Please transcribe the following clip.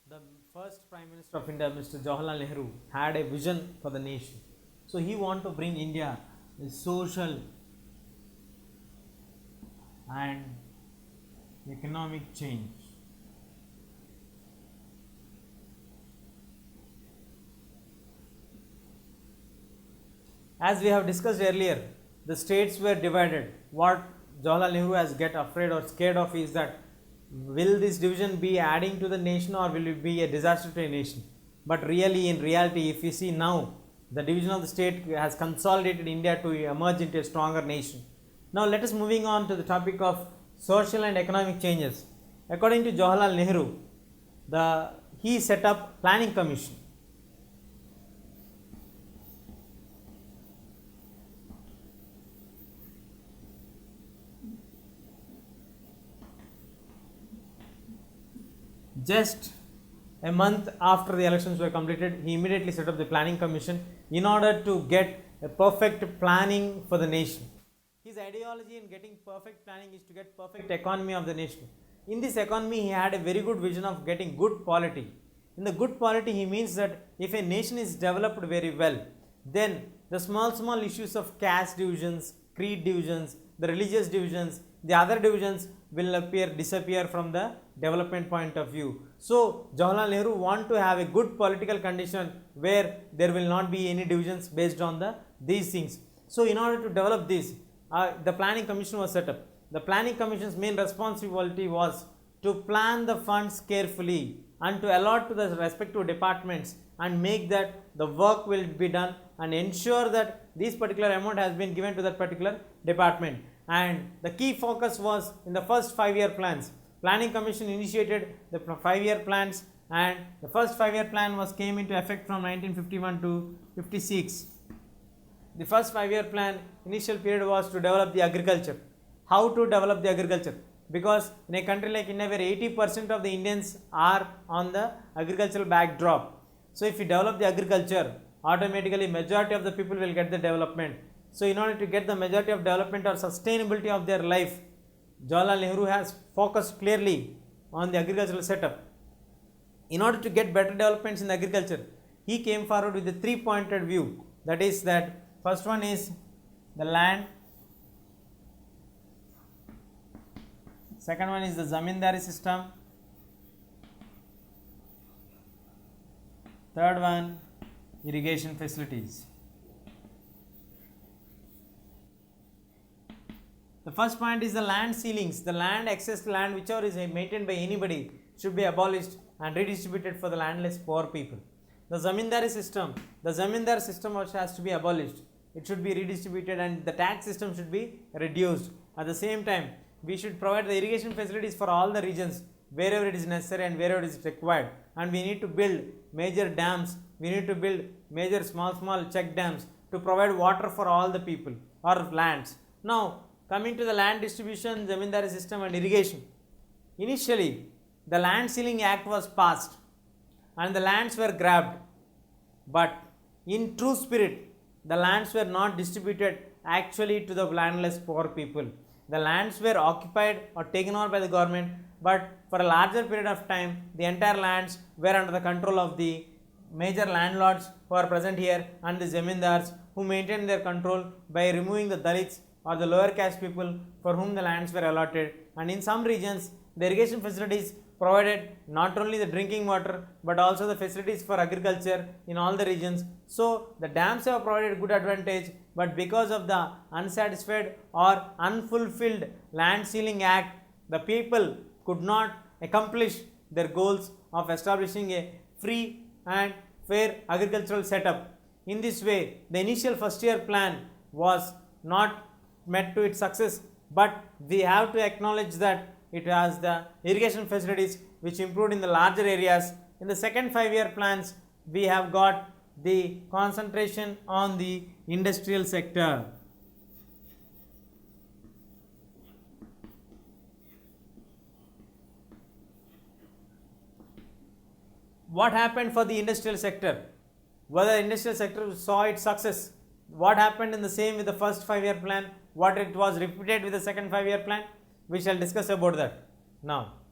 The first Prime Minister of India, Mr. Jawaharlal Nehru, had a vision for the nation. So he wanted to bring India a social and economic change. As we have discussed earlier, the states were divided. What Jawaharlal Nehru has get afraid or scared of is that will this division be adding to the nation or will it be a disaster to a nation? But really, in reality, if we see now, the division of the state has consolidated India to emerge into a stronger nation. Now let us moving on to the topic of social and economic changes. According to Jawaharlal Nehru, he set up planning commission. Just a month after the elections were completed, he immediately set up the planning commission in order to get a perfect planning for the nation. His ideology in getting perfect planning is to get perfect economy of the nation. In this economy, he had a very good vision of getting good polity. In the good polity, he means that if a nation is developed very well, then the small issues of caste divisions, creed divisions, the religious divisions, the other divisions will disappear from the development point of view. So Jawaharlal Nehru want to have a good political condition where there will not be any divisions based on these things. So in order to develop this, the planning commission was set up. The planning commission's main responsibility was to plan the funds carefully and to allot to the respective departments and make that the work will be done and ensure that this particular amount has been given to that particular department. And the key focus was in the first 5-year plans. Planning commission initiated the 5-year plans, and the first 5-year plan came into effect from 1951 to 56. The first 5-year plan initial period was to develop the agriculture. How to develop the agriculture? Because in a country like India where 80% of the Indians are on the agricultural backdrop, so if you develop the agriculture, automatically majority of the people will get the development. So in order to get the majority of development or sustainability of their life, Jawaharlal Nehru has focused clearly on the agricultural setup. In order to get better developments in agriculture, he came forward with a 3-pointed view. That is that first one is the land, second one is the zamindari system, third one irrigation facilities. The first point is the land ceilings. The land, excess land, whichever is maintained by anybody, should be abolished and redistributed for the landless poor people. The zamindar system has to be abolished. It should be redistributed and the tax system should be reduced. At the same time, we should provide the irrigation facilities for all the regions wherever it is necessary and wherever it is required. And we need to build major dams. We need to build major small check dams to provide water for all the people or lands. Now, coming to the land distribution, zamindari system and irrigation. Initially, the Land Ceiling Act was passed and the lands were grabbed. But in true spirit, the lands were not distributed actually to the landless poor people. The lands were occupied or taken over by the government, but for a larger period of time, the entire lands were under the control of the major landlords who are present here and the zamindars who maintained their control by removing the Dalits or the lower caste people for whom the lands were allotted. And in some regions, the irrigation facilities provided not only the drinking water but also the facilities for agriculture in all the regions. So the dams have provided good advantage, but because of the unsatisfied or unfulfilled Land Ceiling Act, the people could not accomplish their goals of establishing a free and fair agricultural setup. In this way, the initial first-year plan was not met to its success, but we have to acknowledge that it has the irrigation facilities which improved in the larger areas. In the second 5-year plans, we have got the concentration on the industrial sector. What happened for the industrial sector? Whether the industrial sector saw its success? What happened in the same with the first 5-year plan? What it was repeated with the second 5-year plan? We shall discuss about that now.